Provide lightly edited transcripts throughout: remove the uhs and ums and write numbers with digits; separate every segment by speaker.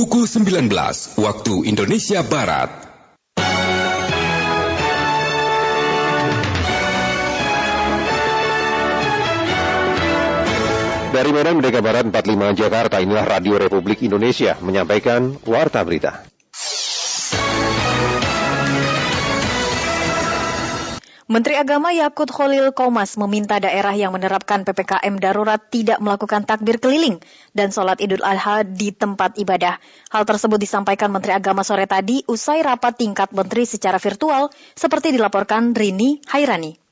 Speaker 1: pukul 19 waktu Indonesia Barat.
Speaker 2: Dari Medan Merdeka Barat 45 Jakarta, inilah Radio Republik Indonesia menyampaikan Warta Berita.
Speaker 3: Menteri Agama Yakut Khalil Qomas meminta daerah yang menerapkan PPKM darurat tidak melakukan takbir keliling dan sholat Idul Adha di tempat ibadah. Hal tersebut disampaikan Menteri Agama sore tadi usai rapat tingkat menteri secara virtual seperti dilaporkan Rini Hairani.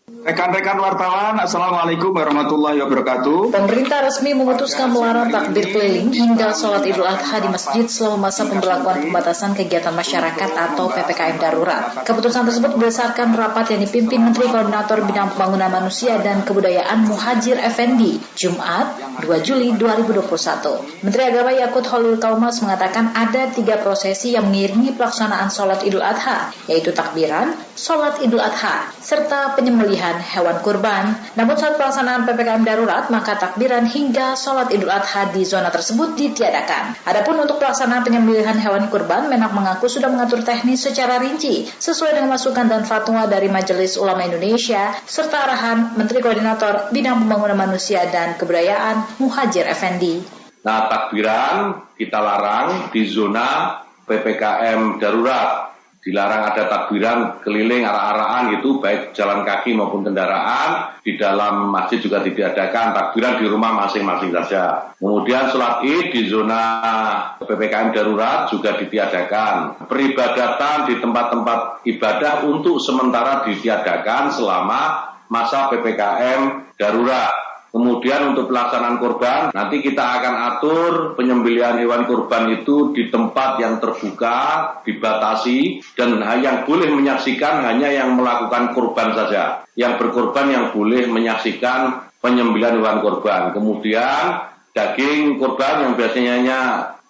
Speaker 4: Rekan-rekan wartawan, Assalamualaikum warahmatullahi wabarakatuh.
Speaker 5: Pemerintah resmi memutuskan melarang takbir keliling hingga sholat Idul Adha di masjid selama masa pemberlakuan pembatasan kegiatan masyarakat atau PPKM darurat. Keputusan tersebut berdasarkan rapat yang dipimpin Menteri Koordinator Bidang Pembangunan Manusia dan Kebudayaan Muhadjir Effendi, Jumat 2 Juli 2021. Menteri Agama Yakut Khalil Qomas mengatakan ada 3 prosesi yang mengiringi pelaksanaan sholat Idul Adha, yaitu takbiran, sholat Idul Adha, serta penyembelihan hewan kurban. Namun saat pelaksanaan PPKM darurat, maka takbiran hingga sholat Idul Adha di zona tersebut ditiadakan. Adapun untuk pelaksanaan penyembelihan hewan kurban, Menak mengaku sudah mengatur teknis secara rinci sesuai dengan masukan dan fatwa dari Majelis Ulama Indonesia serta arahan Menteri Koordinator Bidang Pembangunan Manusia dan Kebudayaan Muhadjir Effendi.
Speaker 6: Nah, takbiran kita larang di zona PPKM darurat. Dilarang ada takbiran keliling arah-arahan gitu, baik jalan kaki maupun kendaraan. Di dalam masjid juga ditiadakan, takbiran di rumah masing-masing saja. Kemudian sholat Id di zona PPKM darurat juga ditiadakan. Peribadatan di tempat-tempat ibadah untuk sementara ditiadakan selama masa PPKM darurat. Kemudian untuk pelaksanaan kurban, nanti kita akan atur penyembelihan hewan kurban itu di tempat yang terbuka, dibatasi, dan yang boleh menyaksikan hanya yang melakukan kurban saja. Yang berkurban yang boleh menyaksikan penyembelihan hewan kurban. Kemudian daging kurban yang biasanya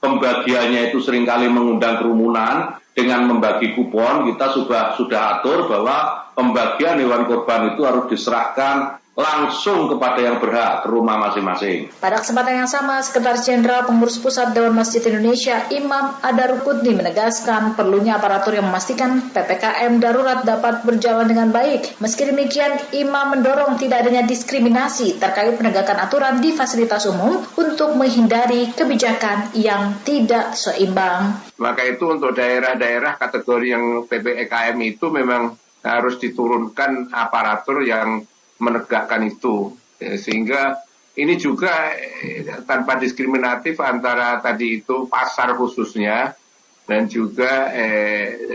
Speaker 6: pembagiannya itu seringkali mengundang kerumunan, dengan membagi kupon kita sudah atur bahwa pembagian hewan kurban itu harus diserahkan langsung kepada yang berhak ke rumah masing-masing.
Speaker 5: Pada kesempatan yang sama, Sekretaris Jenderal Pengurus Pusat Dewan Masjid Indonesia Imam Adarukudni menegaskan perlunya aparatur yang memastikan PPKM darurat dapat berjalan dengan baik. Meski demikian, Imam mendorong tidak adanya diskriminasi terkait penegakan aturan di fasilitas umum untuk menghindari kebijakan yang tidak seimbang.
Speaker 7: Maka itu untuk daerah-daerah kategori yang PPKM itu memang harus diturunkan aparatur yang menegakkan itu, sehingga ini juga tanpa diskriminatif antara tadi itu pasar khususnya dan juga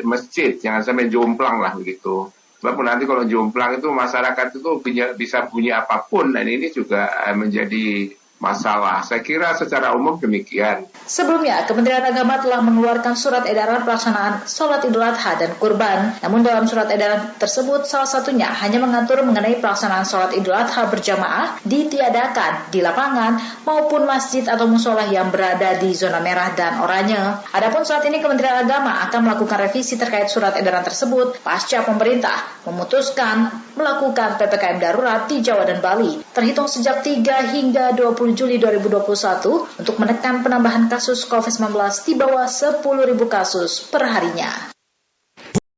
Speaker 7: masjid, jangan sampai jomplang lah begitu. Sebab nanti kalau jomplang itu masyarakat itu bisa bunyi apapun, dan ini juga menjadi masalah. Saya kira secara umum demikian.
Speaker 5: Sebelumnya, Kementerian Agama telah mengeluarkan surat edaran pelaksanaan sholat Idul Adha dan kurban. Namun dalam surat edaran tersebut, salah satunya hanya mengatur mengenai pelaksanaan sholat Idul Adha berjamaah ditiadakan di lapangan maupun masjid atau musola yang berada di zona merah dan oranye. Adapun saat ini Kementerian Agama akan melakukan revisi terkait surat edaran tersebut pasca pemerintah memutuskan melakukan PPKM darurat di Jawa dan Bali terhitung sejak 3 hingga 20 Juli 2021 untuk menekan penambahan kasus COVID-19 di bawah 10.000 kasus per harinya.